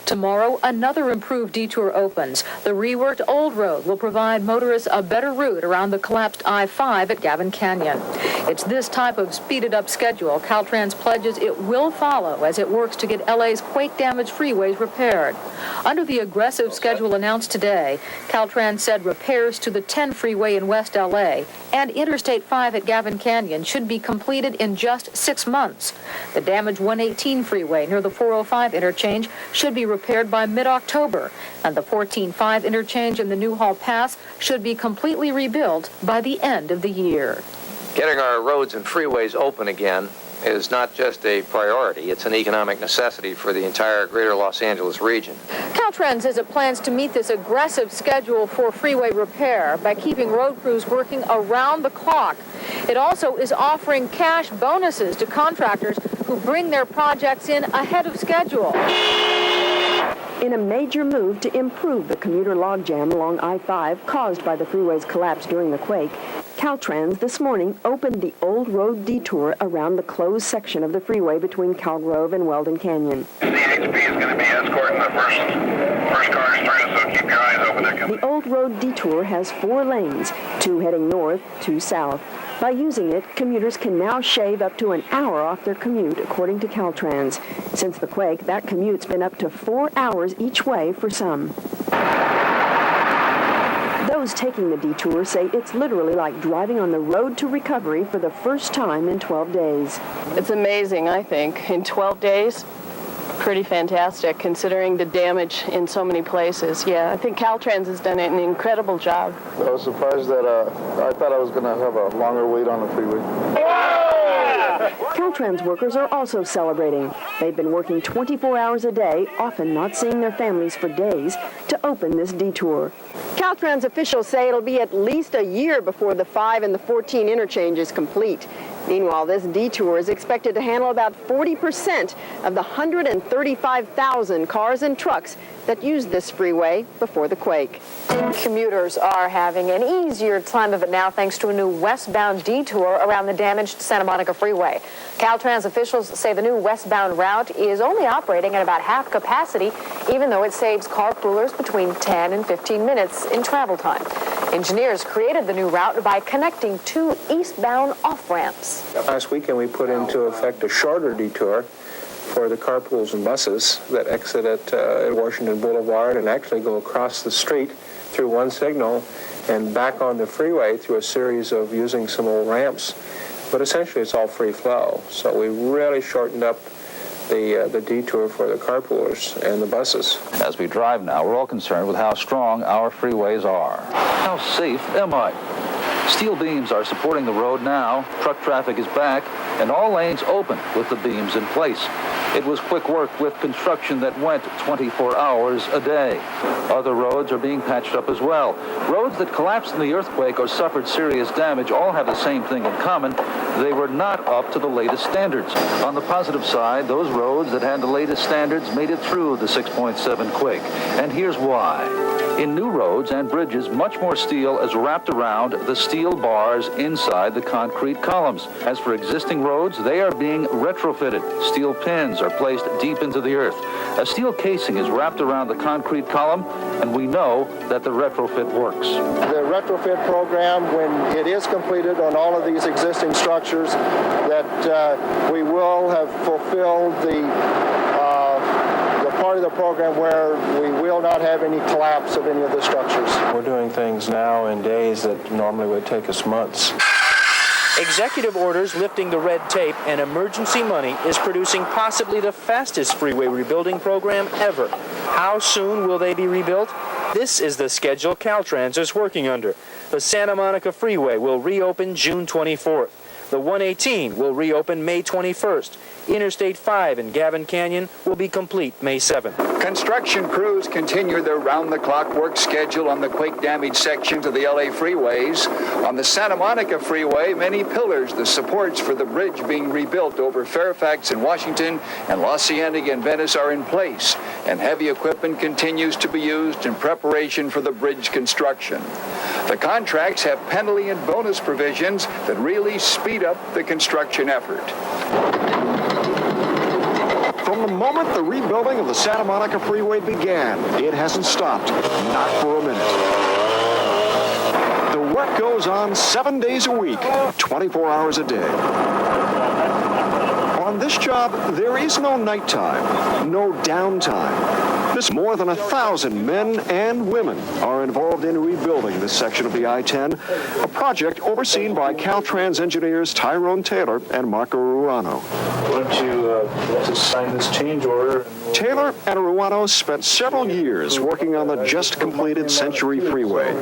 Tomorrow, another improved detour opens. The reworked Old Road will provide motorists a better route around the collapsed I-5 at Gavin Canyon. It's this type of speeded-up schedule Caltrans pledges it will follow as it works to get LA's quake-damaged freeways repaired. Under the aggressive schedule announced today, Caltrans said repairs to the 10 freeway in West LA and Interstate 5 at Gavin Canyon should be completed in just 6 months. The damaged 118 freeway near the 405 interchange should be repaired by mid-October, and the 14-5 interchange in the Newhall Pass should be completely rebuilt by the end of the year. Getting our roads and freeways open again is not just a priority, it's an economic necessity for the entire greater Los Angeles region. Caltrans says it plans to meet this aggressive schedule for freeway repair by keeping road crews working around the clock. It also is offering cash bonuses to contractors who bring their projects in ahead of schedule. In a major move to improve the commuter logjam along I-5 caused by the freeway's collapse during the quake, Caltrans this morning opened the Old Road detour around the closed section of the freeway between Cal Grove and Weldon Canyon. CHP is going to be escorting the first cars through, so keep your eyes open. The Old Road detour has 4 lanes, 2 heading north, 2 south. By using it, commuters can now shave up to an hour off their commute, according to Caltrans. Since the quake, that commute's been up to 4 hours each way for some. Those taking the detour say it's literally like driving on the road to recovery for the first time in 12 days. It's amazing, I think. In 12 days, pretty fantastic, considering the damage in so many places. Yeah, I think Caltrans has done an incredible job. I was surprised that I thought I was going to have a longer wait on the freeway. Caltrans workers are also celebrating. They've been working 24 hours a day, often not seeing their families for days, to open this detour. Caltrans officials say it'll be at least a year before the 5 and the 14 interchange is complete. Meanwhile, this detour is expected to handle about 40% of the 135,000 cars and trucks that used this freeway before the quake. Commuters are having an easier time of it now thanks to a new westbound detour around the damaged Santa Monica freeway. Caltrans officials say the new westbound route is only operating at about half capacity, even though it saves carpoolers between 10 and 15 minutes in travel time. Engineers created the new route by connecting 2 eastbound off-ramps. Last weekend we put into effect a shorter detour for the carpools and buses that exit at Washington Boulevard and actually go across the street through one signal and back on the freeway through a series of using some old ramps. But essentially it's all free flow. So we really shortened up the detour for the carpoolers and the buses. As we drive now, we're all concerned with how strong our freeways are. How safe am I? Steel beams are supporting the road now, truck traffic is back, and all lanes open with the beams in place. It was quick work with construction that went 24 hours a day. Other roads are being patched up as well. Roads that collapsed in the earthquake or suffered serious damage all have the same thing in common. They were not up to the latest standards. On the positive side, those roads that had the latest standards made it through the 6.7 quake. And here's why. In new roads and bridges, much more steel is wrapped around the steel bars inside the concrete columns. As for existing roads, they are being retrofitted. Steel pins are placed deep into the earth. A steel casing is wrapped around the concrete column, and we know that the retrofit works. The retrofit program, when it is completed on all of these existing structures, that we will have fulfilled the part of the program where we will not have any collapse of any of the structures. We're doing things now in days that normally would take us months. Executive orders lifting the red tape and emergency money is producing possibly the fastest freeway rebuilding program ever. How soon will they be rebuilt? This is the schedule Caltrans is working under. The Santa Monica Freeway will reopen June 24th. The 118 will reopen May 21st. Interstate 5 in Gavin Canyon will be complete May 7th. Construction crews continue their round-the-clock work schedule on the quake-damaged sections of the LA freeways. On the Santa Monica Freeway, many pillars, the supports for the bridge being rebuilt over Fairfax and Washington and La Cienega and Venice are in place, and heavy equipment continues to be used in preparation for the bridge construction. The contracts have penalty and bonus provisions that really speed up the construction effort. From the moment the rebuilding of the Santa Monica Freeway began, it hasn't stopped, not for a minute. The work goes on 7 days a week, 24 hours a day. On this job, there is no nighttime, no downtime. This more than 1,000 men and women are involved in rebuilding this section of the I-10, a project overseen by Caltrans engineers Tyrone Taylor and Marco Ruano. Why don't you just sign this change order? Taylor and Ruano spent several years working on the just completed Century Freeway.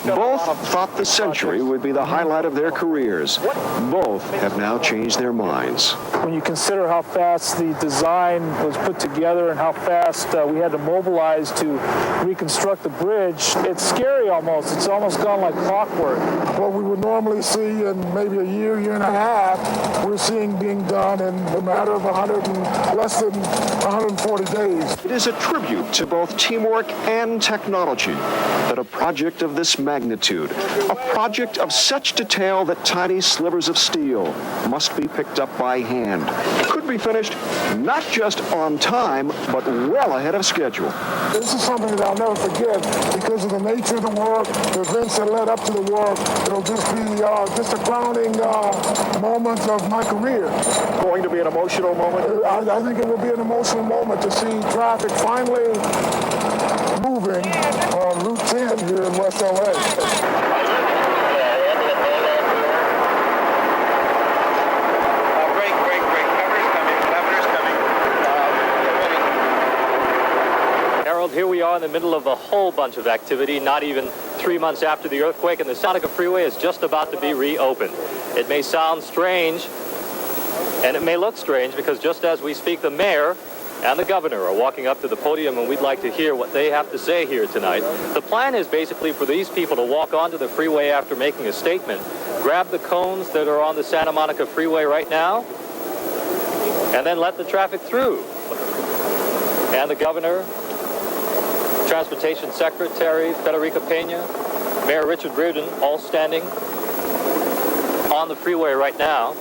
Both thought the Century would be the highlight of their careers. Both have now changed their minds. When you consider how fast the design was put together and how fast we had to mobilize to reconstruct the bridge, it's scary almost. It's almost gone like clockwork. What we would normally see in maybe a year and a half, we're seeing being done in a matter of less than 140 days. It is a tribute to both teamwork and technology that a project of this magnitude, a project of such detail that tiny slivers of steel must be picked up by hand, could be finished not just on time, but well ahead of schedule. This is something that I'll never forget because of the nature of the work, the events that led up to the work. It'll just be just a crowning moment of my career. Going to be an emotional moment? I think it will be an emotional moment to see traffic finally moving on Route 10 here in West LA. Here we are in the middle of a whole bunch of activity, not even 3 months after the earthquake, and the Santa Monica Freeway is just about to be reopened. It may sound strange, and it may look strange, because just as we speak, the mayor and the governor are walking up to the podium, and we'd like to hear what they have to say here tonight. The plan is basically for these people to walk onto the freeway after making a statement, grab the cones that are on the Santa Monica Freeway right now, and then let the traffic through. And the governor, Transportation Secretary Federica Pena, Mayor Richard Riordan, all standing on the freeway right now.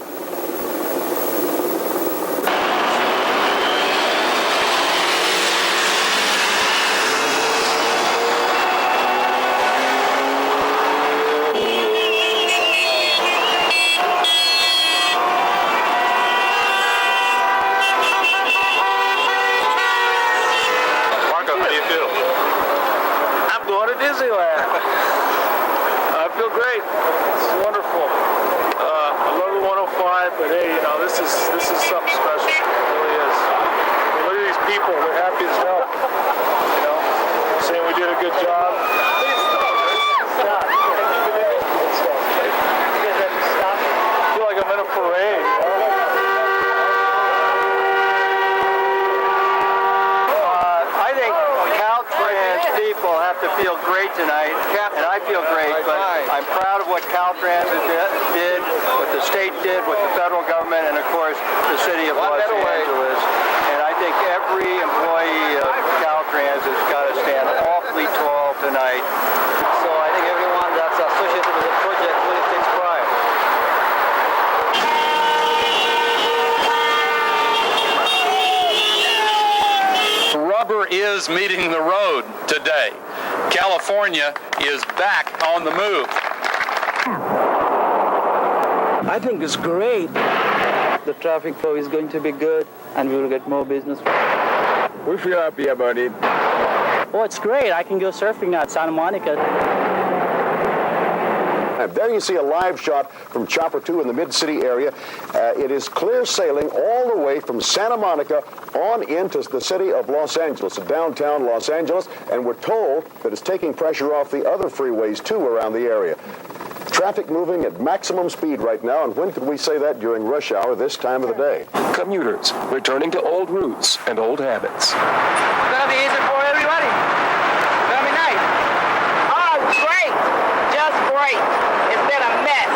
Tonight, and I feel great, but I'm proud of what Caltrans did, what the state did, what the federal government, and of course the city of Los Angeles. And I think every employee of Caltrans has got to stand awfully tall tonight. So I think everyone that's associated with the project really takes pride. Rubber is meeting the road today. California is back on the move. I think it's great. The traffic flow is going to be good, and we will get more business. We feel happy about it. Oh, it's great. I can go surfing now at Santa Monica. There you see a live shot from Chopper 2 in the Mid-City area. It is clear sailing all the way from Santa Monica on into the city of Los Angeles, downtown Los Angeles, and we're told that it's taking pressure off the other freeways, too, around the area. Traffic moving at maximum speed right now, and when could we say that during rush hour this time of the day? Commuters returning to old routes and old habits. It's gonna be easy for everybody. It's gonna be nice. Oh, great. Just great. It's been a mess.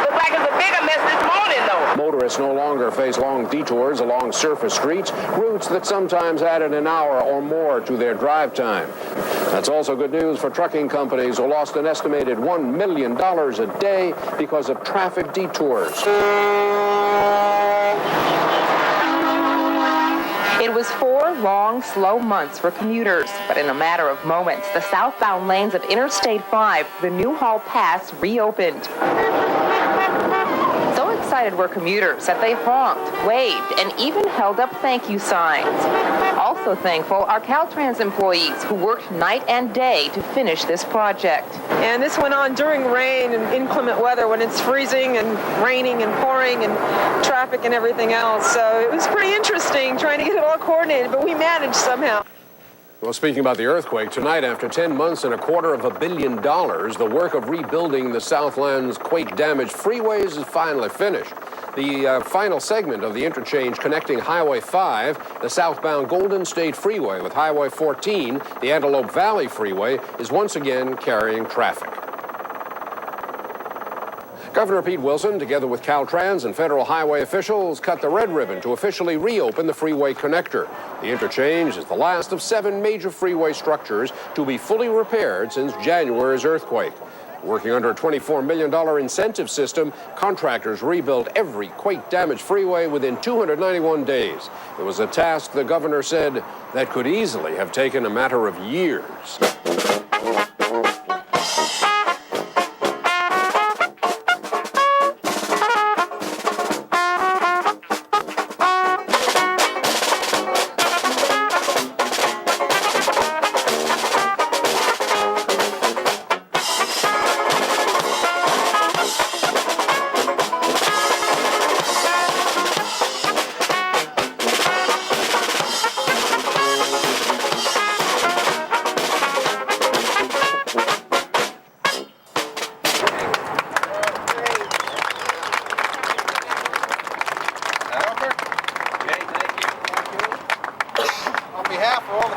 Looks like it's a bigger mess this morning, though. Motorists no longer face long detours along surface streets, routes that sometimes added an hour or more to their drive time. That's also good news for trucking companies who lost an estimated $1 million a day because of traffic detours. was 4 long, slow months for commuters, but in a matter of moments, the southbound lanes of Interstate 5, the Newhall Pass, reopened. So excited were commuters that they honked, waved, and even held up thank you signs. Also thankful are Caltrans employees who worked night and day to finish this project. And this went on during rain and inclement weather when it's freezing and raining and pouring and traffic and everything else. So it was pretty interesting trying to get it all coordinated, but we managed somehow. Well, speaking about the earthquake, tonight, after 10 months and $250 million, the work of rebuilding the Southland's quake-damaged freeways is finally finished. The final segment of the interchange connecting Highway 5, the southbound Golden State Freeway, with Highway 14, the Antelope Valley Freeway, is once again carrying traffic. Governor Pete Wilson, together with Caltrans and federal highway officials, cut the red ribbon to officially reopen the freeway connector. The interchange is the last of 7 major freeway structures to be fully repaired since January's earthquake. Working under a $24 million incentive system, contractors rebuilt every quake-damaged freeway within 291 days. It was a task, the governor said, that could easily have taken a matter of years.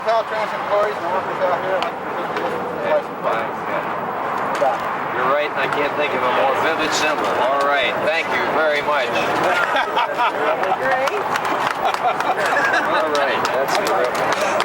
Caltrans employees and workers out here, I'd like to present you with a license plate. You're right, and I can't think of a more vivid symbol. All right, thank you very much. Great. All right, that's terrific.